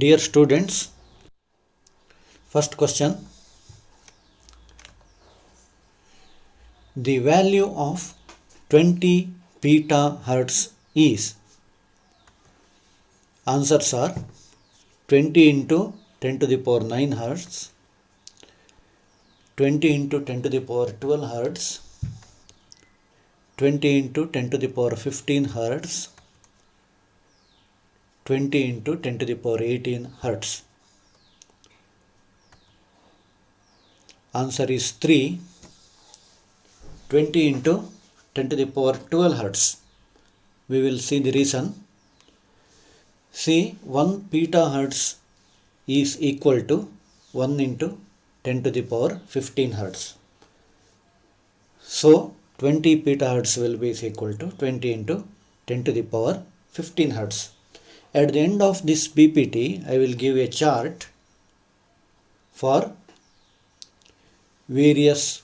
Dear students, first question. The value of 20 petahertz is. Answers are 20 into 10 to the power 9 hertz, 20 into 10 to the power 12 hertz, 20 into 10 to the power 15 hertz, 20 into 10 to the power 18 hertz. Answer is 3. 20 into 10 to the power 12 hertz. We will see the reason. See, 1 petahertz is equal to 1 into 10 to the power 15 hertz. So 20 petahertz will be equal to 20 into 10 to the power 15 hertz. At the end of this PPT, I will give a chart for various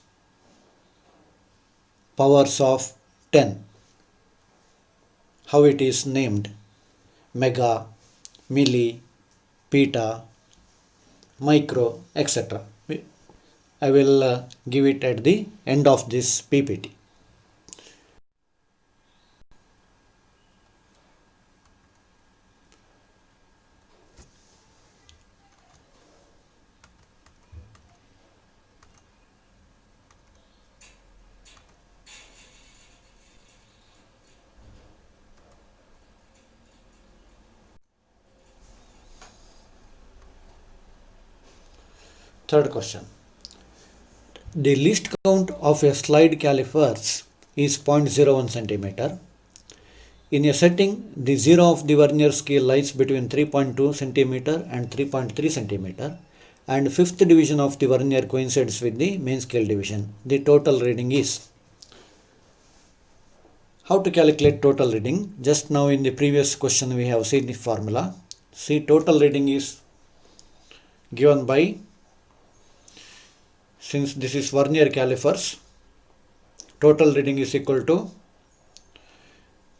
powers of 10. How it is named: mega, milli, peta, micro, etc. I will give it at the end of this PPT. Third question. The least count of a slide calipers is 0.01 centimeter. In a setting, the zero of the vernier scale lies between 3.2 centimeter and 3.3 centimeter, and fifth division of the vernier coincides with the main scale division. The total reading is. How to calculate total reading? Just now in the previous question we have seen the formula. See, total reading is given by, since this is vernier calipers, total reading is equal to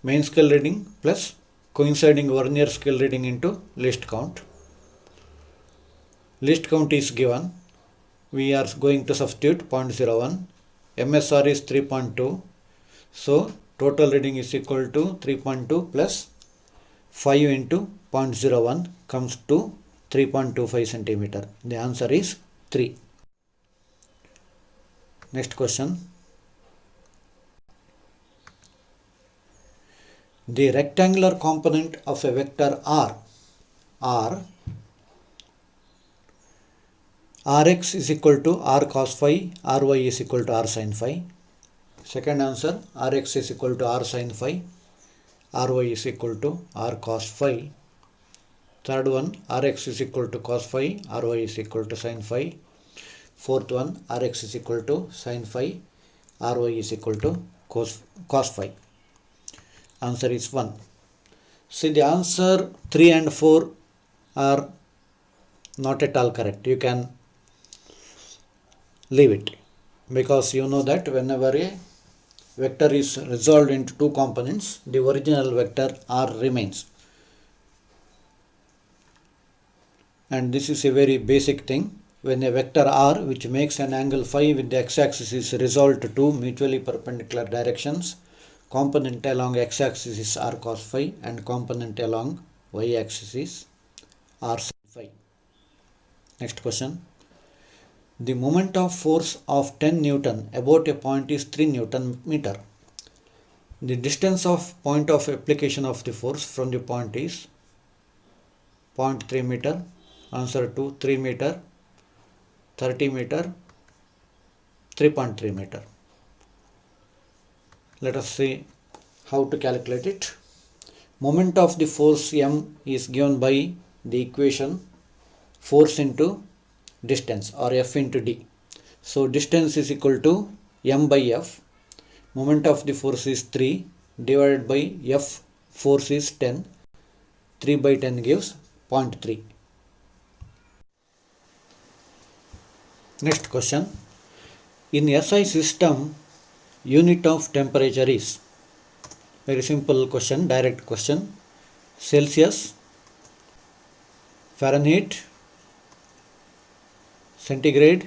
main scale reading plus coinciding vernier scale reading into least count. Least count is given. We are going to substitute 0.01. MSR is 3.2. So total reading is equal to 3.2 plus 5 into 0.01 comes to 3.25 centimeter. The answer is 3. Next question. The rectangular component of a vector R, Rx is equal to R cos phi, Ry is equal to R sin phi. Second answer, Rx is equal to R sin phi, Ry is equal to R cos phi. Third one, Rx is equal to cos phi, Ry is equal to sin phi. Fourth one, Rx is equal to sin phi, Ry is equal to cos phi. Answer is 1. See, the answer 3 and 4 are not at all correct. You can leave it, because you know that whenever a vector is resolved into two components, the original vector R remains. And this is a very basic thing. When a vector R, which makes an angle phi with the x-axis, is resolved to two mutually perpendicular directions, component along x-axis is R cos phi and component along y-axis is R sin phi. Next question. The moment of force of 10 Newton about a point is 3 Newton meter. The distance of point of application of the force from the point is 0.3 meter. Answer to 3 meter, 30 meter, 3.3 meter. Let us see how to calculate it. Moment of the force M is given by the equation force into distance, or F into D. So distance is equal to M by F. Moment of the force is 3 divided by F force is 10. 3 by 10 gives 0.3. Next question. In SI system, unit of temperature is. Very simple question, direct question. Celsius, Fahrenheit, centigrade,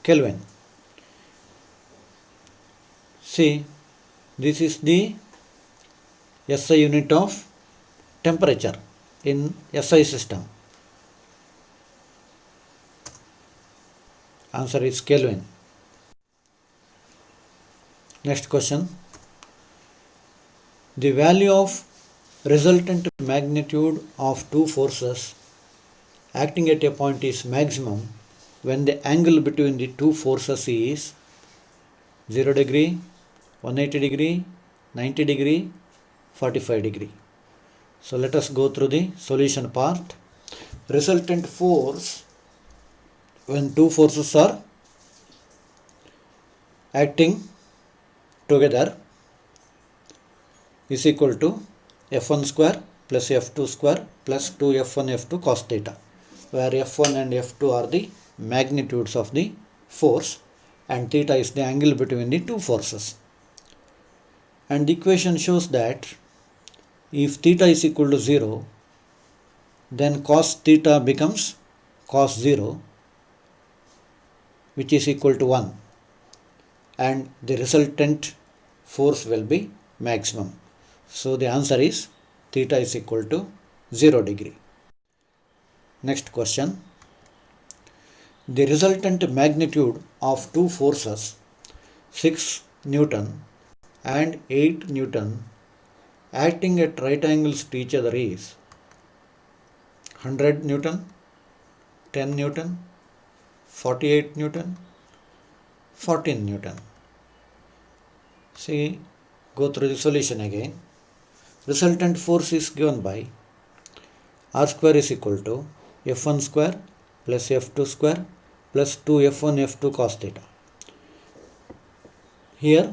Kelvin. See, this is the SI unit of temperature in SI system. Answer is Kelvin. Next question. The value of resultant magnitude of two forces acting at a point is maximum when the angle between the two forces is 0 degree, 180 degree, 90 degree, 45 degree. So let us go through the solution part. Resultant force when two forces are acting together is equal to F1 square plus F2 square plus 2F1 F2 cos theta, where F1 and F2 are the magnitudes of the force and theta is the angle between the two forces. And the equation shows that if theta is equal to 0, then cos theta becomes cos 0, which is equal to 1, and the resultant force will be maximum. So the answer is theta is equal to 0 degree. Next question. The resultant magnitude of two forces 6 Newton and 8 Newton acting at right angles to each other is 100 Newton, 10 Newton, 48 Newton, 14 Newton. See, go through the solution again. Resultant force is given by R square is equal to F1 square plus F2 square plus 2F1 F2 cos theta. Here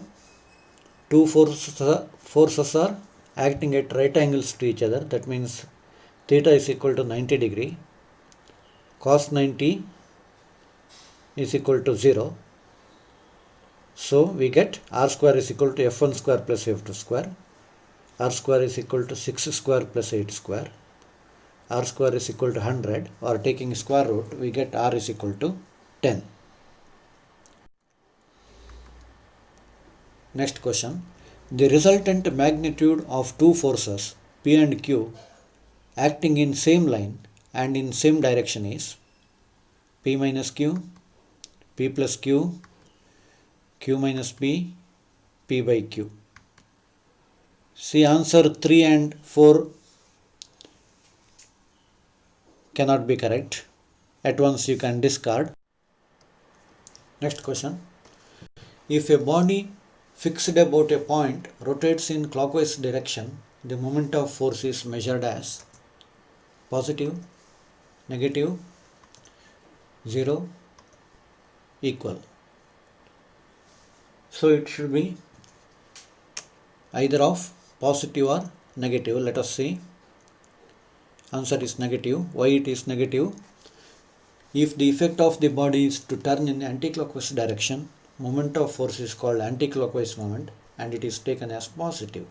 two forces are acting at right angles to each other. That means theta is equal to 90 degree, cos 90 is equal to 0. So we get R square is equal to F1 square plus F2 square. R square is equal to 6 square plus 8 square. R square is equal to 100, or taking square root, we get R is equal to 10. Next question. The resultant magnitude of two forces P and Q acting in same line and in same direction is P minus Q, P plus Q, Q minus P, P by Q. See, answer 3 and 4 cannot be correct. At once you can discard. Next question. If a body fixed about a point rotates in clockwise direction, the moment of force is measured as positive, negative, 0, equal. So it should be either of positive or negative. Let us see. Answer is negative. Why it is negative? If the effect of the body is to turn in anti-clockwise direction, moment of force is called anti-clockwise moment and it is taken as positive.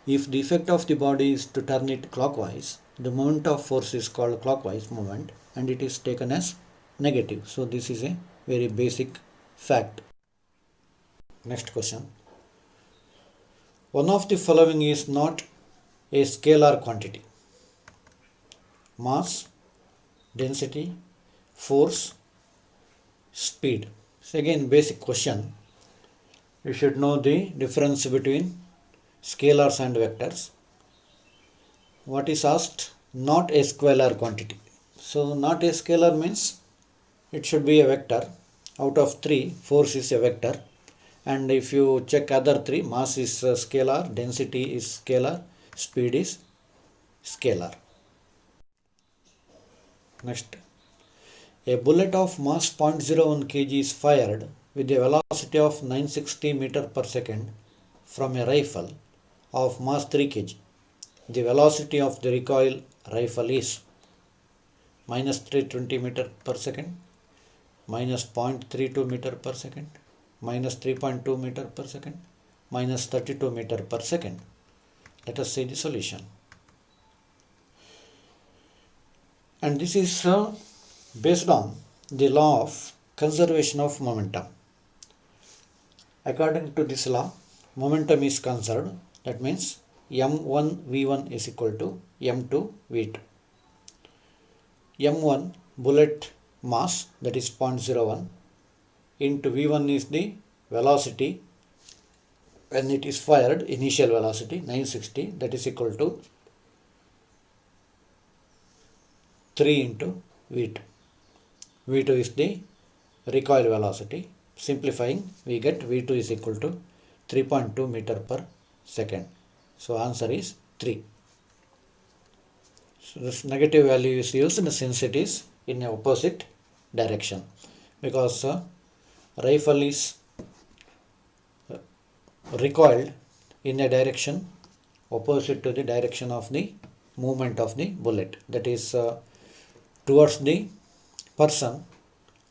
If the effect of the body is to turn it clockwise, the moment of force is called clockwise moment and it is taken as negative. So this is a very basic fact. Next question. One of the following is not a scalar quantity: mass, density, force, speed. So again, basic question. You should know the difference between scalars and vectors. What is asked? Not a scalar quantity. So not a scalar means it should be a vector. Out of 3, force is a vector. And if you check other 3, mass is scalar, density is scalar, speed is scalar. Next. A bullet of mass 0.01 kg is fired with a velocity of 960 meter per second from a rifle of mass 3 kg. The velocity of the recoil rifle is minus 320 meter per second, minus 0.32 meter per second, minus 3.2 meter per second, minus 32 meter per second. Let us see the solution. And this is based on the law of conservation of momentum. According to this law, momentum is conserved. That means m1 v1 is equal to m2 v2. m1 bullet mass, that is 0.01, into v1 is the velocity when it is fired, initial velocity 960, that is equal to 3 into v2. v2 is the recoil velocity. Simplifying, we get v2 is equal to 3.2 meter per second. So answer is 3. So this negative value is used since it is in the opposite direction, because rifle is recoiled in a direction opposite to the direction of the movement of the bullet, that is towards the person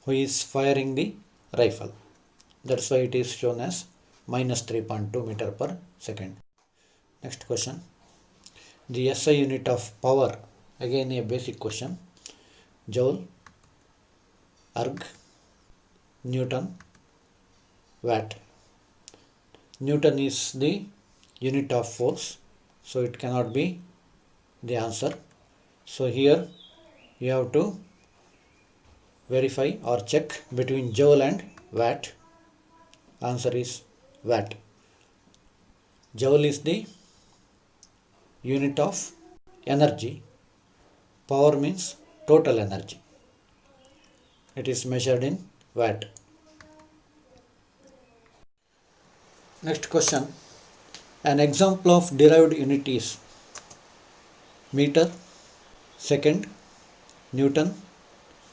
who is firing the rifle. That's why it is shown as minus 3.2 meter per second. Next question. The SI unit of power, again a basic question. Joule, erg, Newton, watt. Newton is the unit of force, so it cannot be the answer. So here you have to verify or check between joule and watt. Answer is watt. Joule is the unit of energy. Power means total energy. It is measured in watt. Next question. An example of derived unit is meter, second, Newton,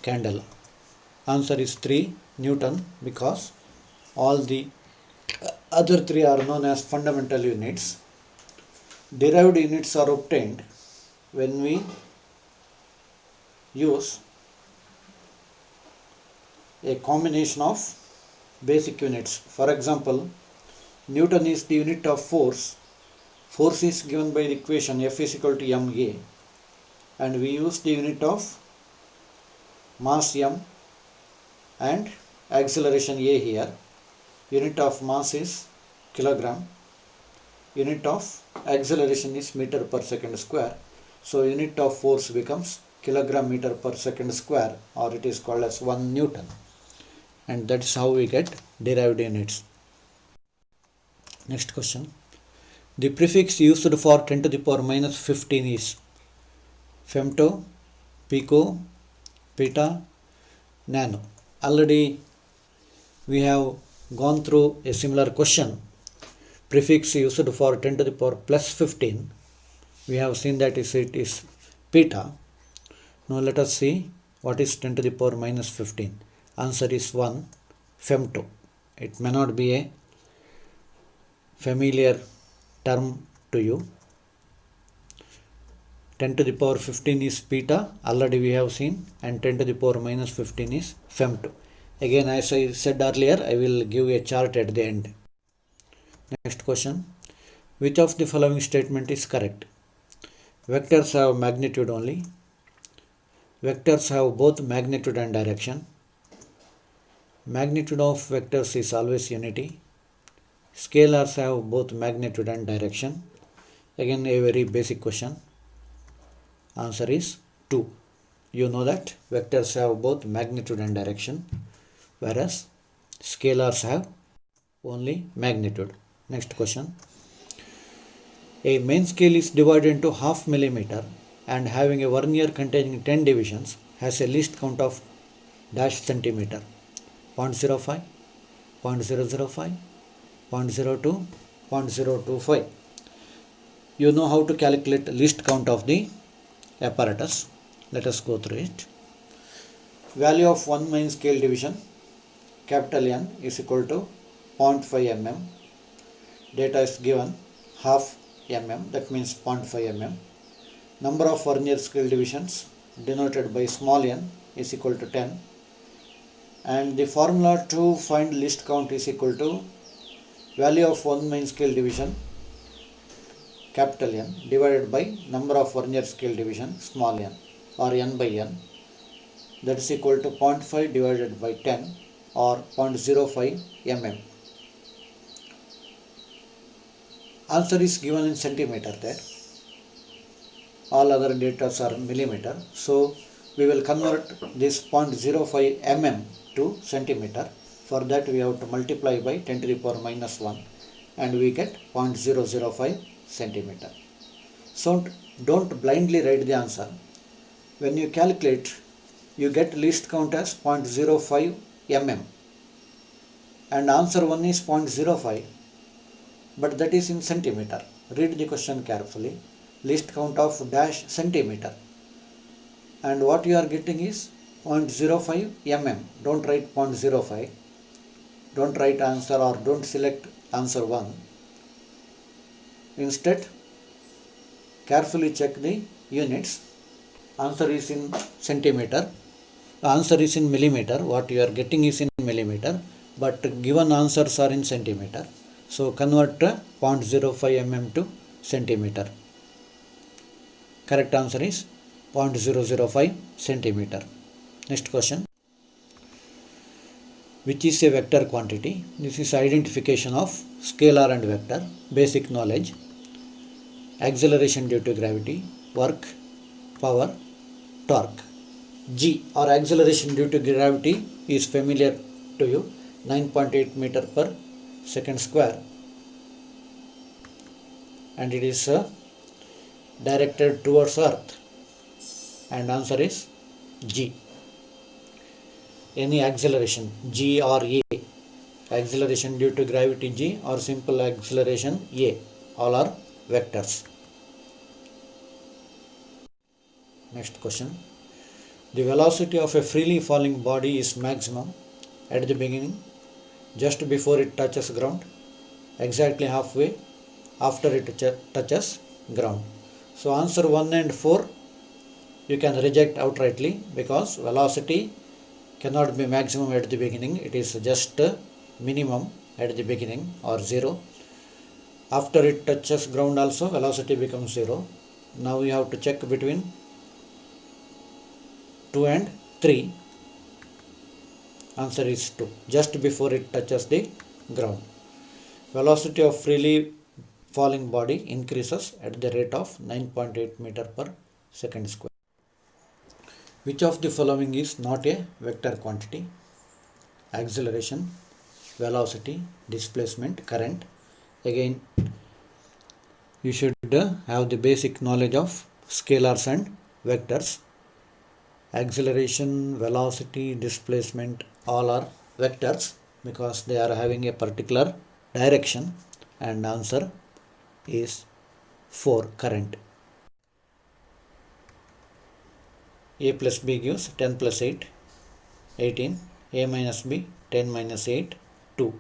candle. Answer is 3, Newton, because all the other 3 are known as fundamental units. Derived units are obtained when we use a combination of basic units. For example, Newton is the unit of force. Force is given by the equation F is equal to ma, and we use the unit of mass m and acceleration a here. Unit of mass is kilogram. Unit of acceleration is meter per second square. So unit of force becomes kilogram meter per second square, or it is called as 1 Newton. And that is how we get derived units. Next question. The prefix used for 10 to the power minus 15 is femto, pico, peta, nano. Already we have gone through a similar question. Prefix used for 10 to the power plus 15. We have seen that it is peta. Now let us see what is 10 to the power minus 15. Answer is 1, femto. It may not be a familiar term to you. 10 to the power 15 is peta, already we have seen, and 10 to the power minus 15 is femto. Again, as I said earlier, I will give a chart at the end. Next question. Which of the following statement is correct? Vectors have magnitude only. Vectors have both magnitude and direction. Magnitude of vectors is always unity. Scalars have both magnitude and direction. Again, a very basic question. Answer is 2. You know that vectors have both magnitude and direction, whereas scalars have only magnitude. Next question. A main scale is divided into half millimeter and having a vernier containing 10 divisions has a least count of dash centimeter. 0.05, 0.005, 0.02, 0.025. You know how to calculate least count of the apparatus. Let us go through it. Value of one main scale division, capital N, is equal to 0.5 mm. Data is given half mm, that means 0.5 mm. Number of vernier scale divisions denoted by small n is equal to 10. And the formula to find least count is equal to value of one main scale division, capital N, divided by number of vernier scale division, small n. or n by n, that is equal to 0.5 divided by 10 or 0.05 mm. Answer is given in centimeter there. All other data are millimeter. So we will convert this 0.05 mm to centimeter. For that we have to multiply by 10 to the power minus 1 and we get 0.005 centimeter. So don't blindly write the answer. When you calculate, you get least count as 0.05 mm and answer 1 is 0.05, but that is in centimeter. Read the question carefully. Least count of dash centimeter, and what you are getting is 0.05 mm. Don't write 0.05. Don't write answer or don't select answer 1. Instead, carefully check the units. Answer is in centimeter. Answer is in millimeter. What you are getting is in millimeter, but given answers are in centimeter. So convert 0.05 mm to centimeter. Correct answer is 0.005 centimeter. Next question. Which is a vector quantity? This is identification of scalar and vector. Basic knowledge. Acceleration due to gravity, work, power, torque. G or acceleration due to gravity is familiar to you, 9.8 meter per second square, and it is directed towards earth, and answer is G. Any acceleration G or A, acceleration due to gravity G or simple acceleration A, all are vectors. Next question. The velocity of a freely falling body is maximum at the beginning, just before it touches ground, exactly halfway after it touches ground. So answer 1 and 4 you can reject outrightly, because velocity cannot be maximum at the beginning. It is just minimum at the beginning or 0. After it touches ground also velocity becomes 0. Now we have to check between 2 and 3. Answer is 2, just before it touches the ground. Velocity of freely falling body increases at the rate of 9.8 meter per second square. Which of the following is not a vector quantity? Acceleration, velocity, displacement, current. Again, you should have the basic knowledge of scalars and vectors. Acceleration, velocity, displacement, all are vectors because they are having a particular direction, and answer is 4, current. A plus B gives 10 plus 8, 18. A minus B, 10 minus 8, 2.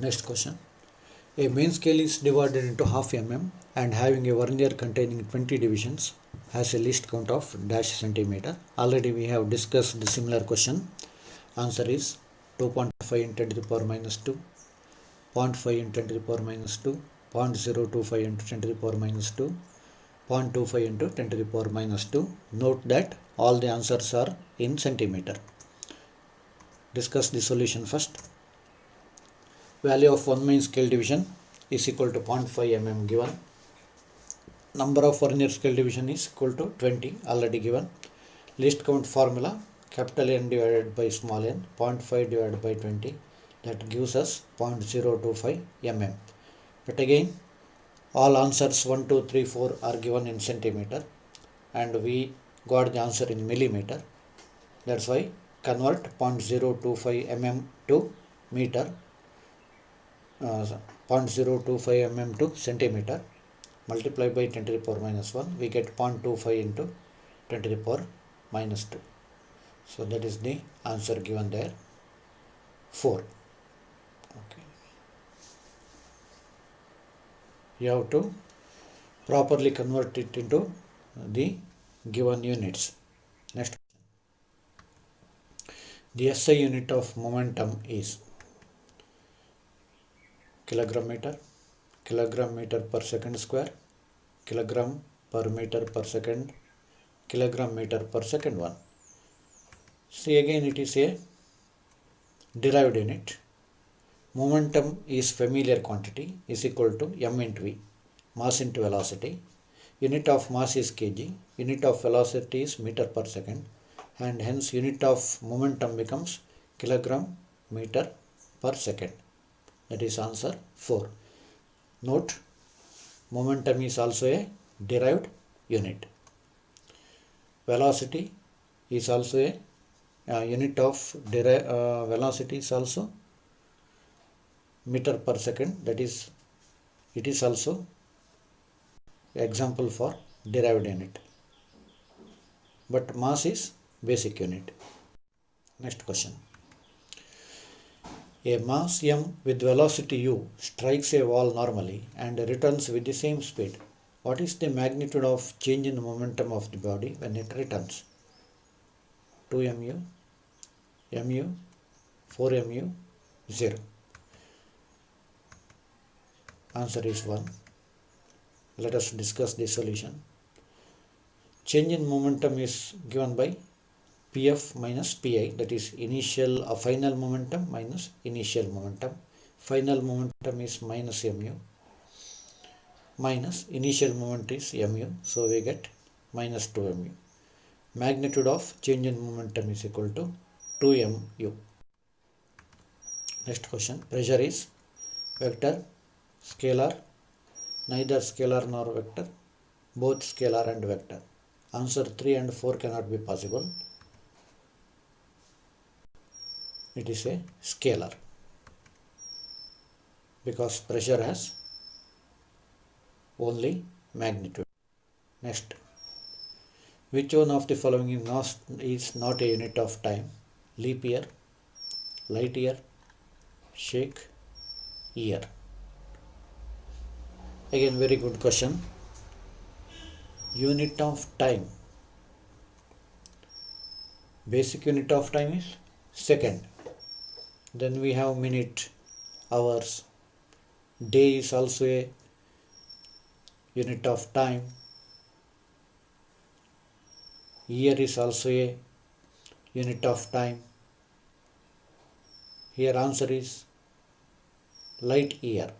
Next question. A main scale is divided into half mm and having a vernier containing 20 divisions has a least count of dash centimeter. Already we have discussed the similar question. Answer is 2.5 into 10 to the power minus 2, 0.5 into 10 to the power minus 2, 0.025 into 10 to the power minus 2, 0.25 into 10 to the power minus 2. Note that all the answers are in centimeter. Discuss the solution first. Value of one main scale division is equal to 0.5 mm given. Number of vernier scale division is equal to 20 already given. Least count formula capital N divided by small n, 0.5 divided by 20, that gives us 0.025 mm. But again all answers 1, 2, 3, 4 are given in centimeter and we got the answer in millimeter. That's why convert 0.025 mm to meter, 0.025 mm to centimeter, multiply by 10 to the power minus 1, we get 0.25 into 10 to the power minus 2. So that is the answer given there, 4. Okay. You have to properly convert it into the given units. Next, the SI unit of momentum is kilogram meter per second square, kilogram per meter per second, kilogram meter per second 1. See, again it is a derived unit. Momentum is familiar quantity is equal to m into v, mass into velocity. Unit of mass is kg, unit of velocity is meter per second, and hence unit of momentum becomes kilogram meter per second. That is answer 4. Note, momentum is also a derived unit. Velocity is also a unit of velocity is also meter per second, that is it is also example for derived unit, but mass is basic unit. Next question. A mass m with velocity u strikes a wall normally and returns with the same speed. What is the magnitude of change in the momentum of the body when it returns? 2 mu, mu, 4 mu, 0. Answer is 1. Let us discuss the solution. Change in momentum is given by Pf minus Pi, that is initial final momentum minus initial momentum. Final momentum is minus mu, minus initial moment is mu, so we get minus 2 mu. Magnitude of change in momentum is equal to 2 mu. Next question. Pressure is vector, scalar, neither scalar nor vector, both scalar and vector. Answer 3 and 4 cannot be possible. It is a scalar because pressure has only magnitude. Next, which one of the following is not a unit of time? Leap year, light year, shake year. Again, very good question. Unit of time. Basic unit of time is second. Then we have minute, hours. Day is also a unit of time. Year is also a unit of time. Here answer is light year.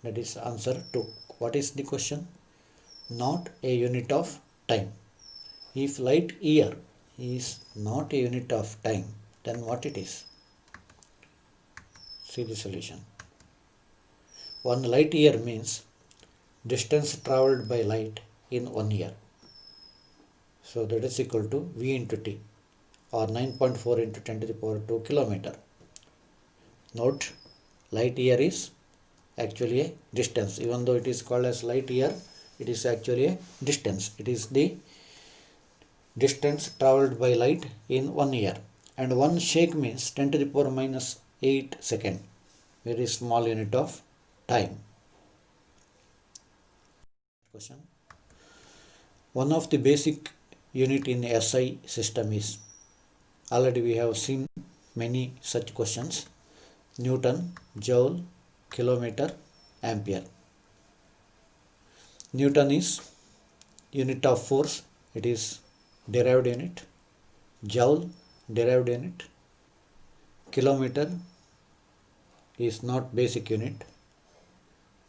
That is answer 2. What is the question? Not a unit of time. If light year is not a unit of time, then what it is? See the solution. 1 light year means distance travelled by light in 1 year. So that is equal to V into T, or 9.4 into 10 to the power 2 kilometer. Note, light year is actually a distance. Even though it is called as light year, it is actually a distance. It is the distance travelled by light in 1 year. And 1 shake means 10 to the power minus 8 second. very small unit of time. Question. One of the basic unit in SI system is, already we have seen many such questions, Newton, Joule, kilometer, ampere. Newton is unit of force, it is derived unit. Joule, derived unit. Kilometer is not basic unit.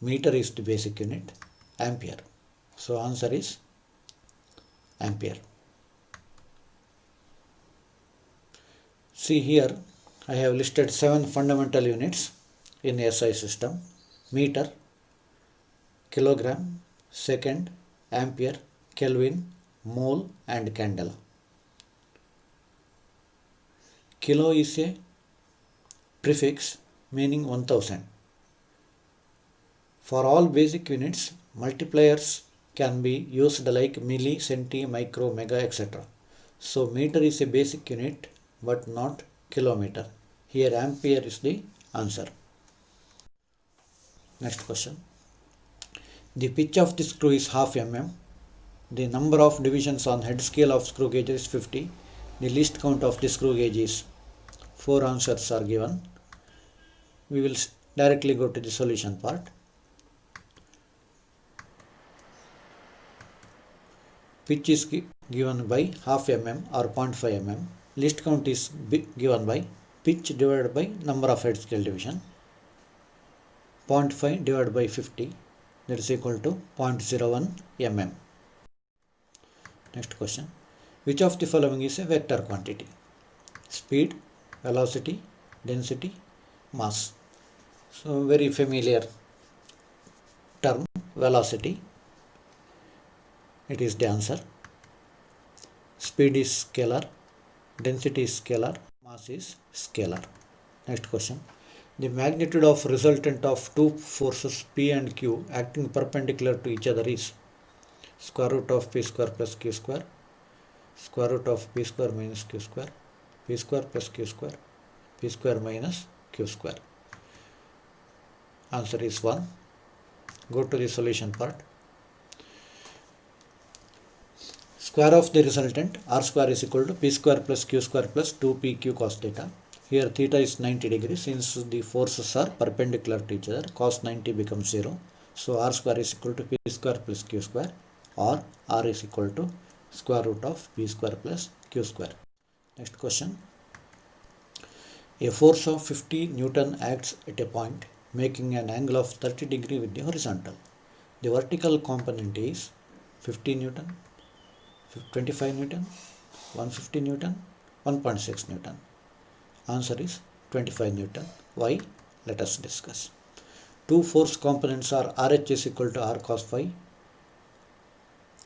Meter is the basic unit. Ampere. So answer is ampere. See here, I have listed 7 fundamental units in SI system: meter, kilogram, second, ampere, Kelvin, mole and candela. Kilo is a prefix meaning 1000. For all basic units, multipliers can be used like milli, centi, micro, mega, etc. So meter is a basic unit but not kilometer. Here ampere is the answer. Next question. The pitch of the screw is half mm. The number of divisions on head scale of screw gauge is 50. The least count of the screw gauge is. 4 answers are given. We will directly go to the solution part. Pitch is given by half mm or 0.5 mm. Least count is given by pitch divided by number of head scale division. 0.5 divided by 50, that is equal to 0.01 mm. Next question. Which of the following is a vector quantity? Speed, velocity, density, mass. So very familiar term, velocity. It is the answer. Speed is scalar, density is scalar, mass is scalar. Next question. The magnitude of resultant of two forces P and Q acting perpendicular to each other is square root of P square plus Q square, square root of P square minus Q square, P square plus Q square, P square minus Q square. Answer is 1. Go to the solution part. Square of the resultant R square is equal to P square plus Q square plus 2PQ cos theta. Here theta is 90 degrees. Since the forces are perpendicular to each other, cos 90 becomes 0. So R square is equal to P square plus Q square, or R is equal to square root of P square plus Q square. Next question. A force of 50 Newton acts at a point making an angle of 30 degree with the horizontal. The vertical component is 50 Newton, 25 Newton, 150 Newton, 1.6 Newton. Answer is 25 Newton. Why? Let us discuss. Two force components are RH is equal to R cos phi,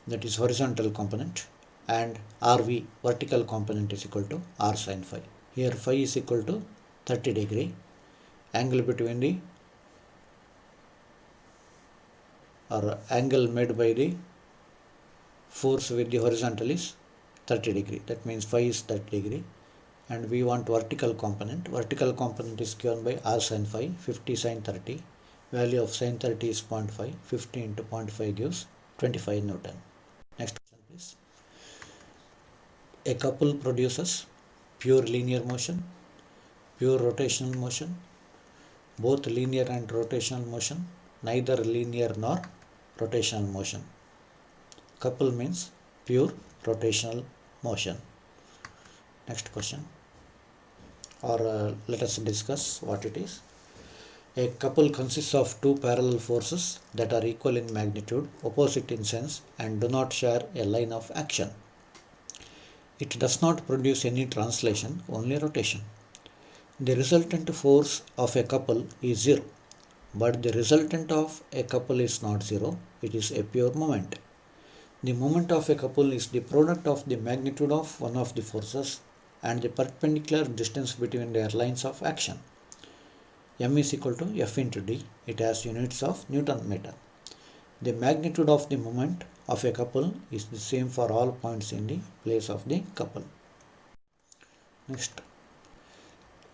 that is horizontal component, and RV, vertical component, is equal to R sin phi. Here phi is equal to 30 degree. Angle between the, or angle made by the force with the horizontal is 30 degree. That means phi is 30 degree. And we want vertical component. Vertical component is given by R sin phi, 50 sin 30. Value of sin 30 is 0.5. 50 into 0.5 gives 25 Newton. Next question please. A couple produces pure linear motion, pure rotational motion, both linear and rotational motion, neither linear nor rotational motion. Couple means pure rotational motion. Next question, or let us discuss what it is. A couple consists of two parallel forces that are equal in magnitude, opposite in sense, and do not share a line of action. It does not produce any translation, only rotation. The resultant force of a couple is 0, but the resultant of a couple is not 0, it is a pure moment. The moment of a couple is the product of the magnitude of one of the forces and the perpendicular distance between their lines of action. M is equal to F into D. It has units of Newton meter. The magnitude of the moment of a couple is the same for all points in the place of the couple. Next.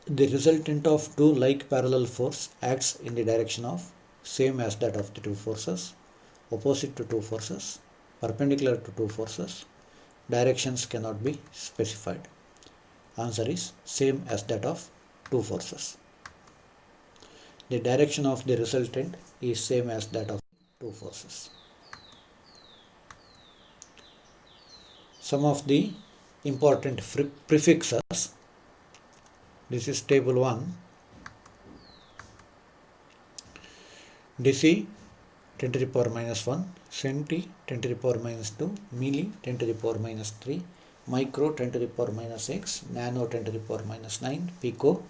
The resultant of two like parallel force acts in the direction of same as that of the two forces, opposite to two forces, perpendicular to two forces. Directions cannot be specified. Answer is same as that of two forces. The direction of the resultant is same as that of two forces. Some of the important prefixes. This is table 1. Deci 10 to the power minus 1, centi 10 to the power minus 2, milli 10 to the power minus 3, micro 10 to the power minus 6, nano 10 to the power minus 9, pico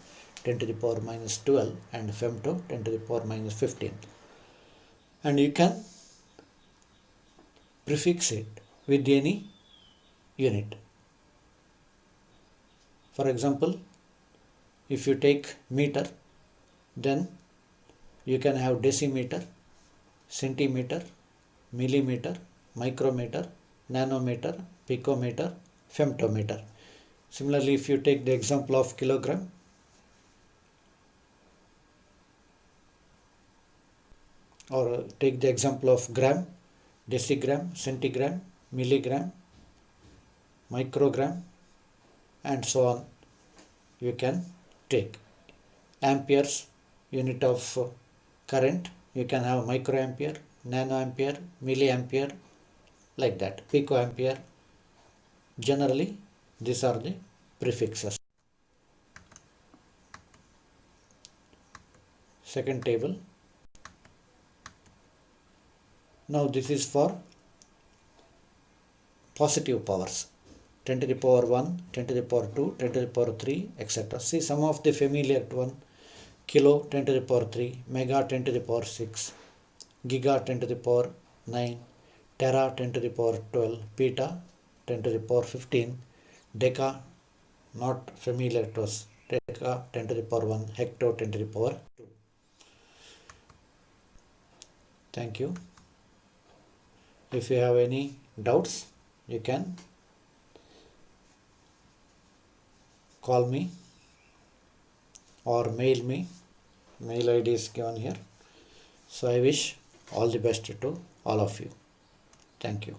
10 to the power minus 12, and femto 10 to the power minus 15. And you can prefix it with any unit. For example, if you take meter, then you can have decimeter, centimeter, millimeter, micrometer, nanometer, picometer, femtometer. Similarly, if you take the example of kilogram, or take the example of gram, decigram, centigram, milligram, microgram, and so on, you can take. Amperes, unit of current, you can have microampere, nanoampere, milliampere, like that, picoampere. Generally, these are the prefixes. Second table. Now this is for positive powers. 10 to the power 1, 10 to the power 2, 10 to the power 3, etc. See some of the familiar one. Kilo 10 to the power 3, mega 10 to the power 6, giga 10 to the power 9, tera 10 to the power 12, peta 10 to the power 15, deca, not familiar to us, deca 10 to the power 1, hecto 10 to the power 2. Thank you. If you have any doubts, you can call me or mail me. Mail ID is given here. So I wish all the best to all of you. Thank you.